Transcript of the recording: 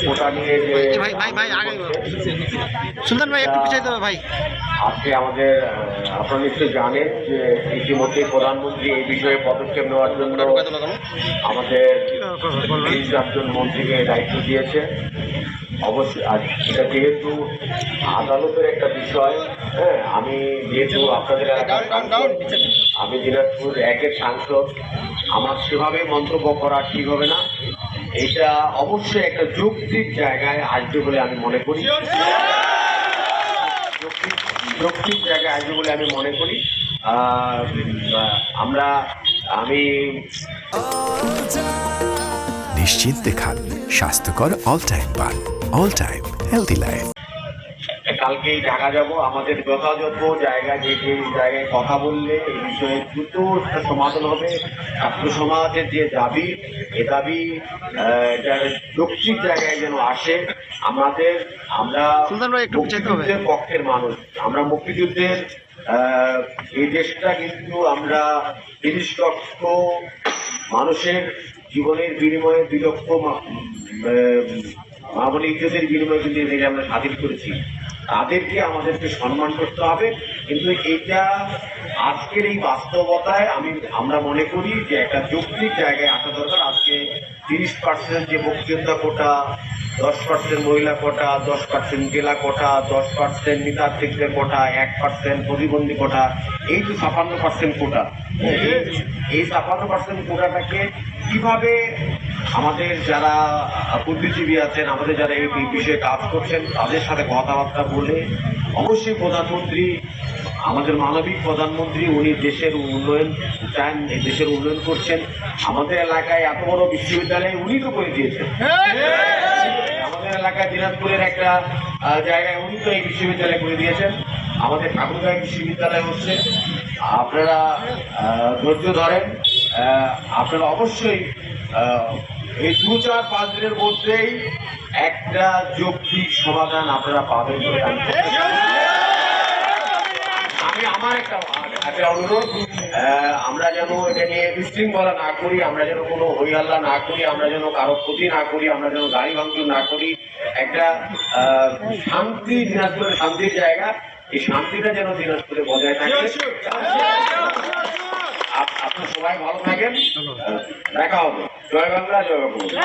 কোটা নিয়ে যে সুলতান ভাই একটু পিছিয়ে দেবে ভাই। আজকে আমাদের আপনারা নিশ্চয়ই জানেন যে ইতিমধ্যে প্রধানমন্ত্রী এই বিষয়ে পদক্ষেপ নেওয়ার জন্য আমাদের 3-4জন মন্ত্রীকে দায়িত্ব দিয়েছে। অবশ্যই এটা যেহেতু আদালতের একটা বিষয়, হ্যাঁ, আমি যেহেতু আপনাদের এলাকার সাংসদ, আমি দিনাজপুর 1-এর সাংসদ, আমার সেভাবে মন্তব্য করা ঠিক হবে না। এটা অবশ্যই একটা যৌক্তিক জায়গায় আসবে বলে আমি মনে করি, যৌক্তিক জায়গায় আসবে বলে আমি মনে করি। আমি নিশ্চিন্তে খান স্বাস্থ্যকর অল টাইম পান, অল টাইম হেলদি লাইফ। কালকেই ঢাকা যাব, আমাদের যথাযথ জায়গায় যে জায়গায় কথা বললে এই বিষয়ে দ্রুত একটা সমাধান হবে। ছাত্র সমাজের যে দাবি, এ দাবি যৌক্তিক জায়গায় যেন আসে। আমরা মুক্তিযুদ্ধের পক্ষের মানুষ, আমরা মুক্তিযুদ্ধের এই দেশটা কিন্তু আমরা 30 লক্ষ মানুষের জীবনের বিনিময়ে 2 লক্ষ মামুলি ইজ্জতের বিনিময়ে কিন্তু এদেরকে আমরা স্বাধীন করেছি। তাদেরকে আমাদেরকে সম্মান করতে হবে, কিন্তু এইটা আজকের এই বাস্তবতায় আমরা মনে করি যে একটা যৌক্তিক জায়গায় আসা দরকার। আজকে 30% যে মুক্তিযোদ্ধা কোটা, 10% মহিলা কোটা, 10% জেলা কোটা, 10% নৃতাত্ত্বিকদের কোটা, 1% প্রতিবন্ধী কোটা, এই তো 56% কোটা। এই 56% কোটাটাকে কিভাবে আমাদের যারা বুদ্ধিজীবী আছেন, আমাদের যারা এই বিষয়ে কাজ করছেন, তাদের সাথে কথাবার্তা বলে অবশ্যই প্রধানমন্ত্রী, আমাদের মানবিক প্রধানমন্ত্রী, উনি দেশের উন্নয়ন চান, দেশের উন্নয়ন করছেন। আমাদের এলাকায় এত বড় বিশ্ববিদ্যালয় উনি তো করে দিয়েছেন। আমাদের এলাকায় দিনাজপুরের একটা জায়গায় উনি তো এই বিশ্ববিদ্যালয় করে দিয়েছেন। আমাদের ঠাকুরগাঁও বিশ্ববিদ্যালয় হচ্ছে। আপনারা ধৈর্য ধরেন, আপনারা অবশ্যই এই 2-4-5 দিনের মধ্যেই একটা যৌক্তিক সমাধান আপনারা পাবেন বলে আমি আমার একটা অনুরোধ, আমরা যেন এটা নিয়ে বিশৃঙ্খলা না করি, আমরা যেন কোনো হইহাল্লা না করি, আমরা যেন কারো ক্ষতি না করি, আমরা যেন গাড়ি ভাঙচুর না করি। একটা শান্তি, দিনাজপুরের শান্তির জায়গা, এই শান্তিটা যেন দিনাজপুরে বজায় থাকে। আপনারা সবাই ভালো থাকেন, দেখা হবে। জয় বাংলা, জয় বাংলা।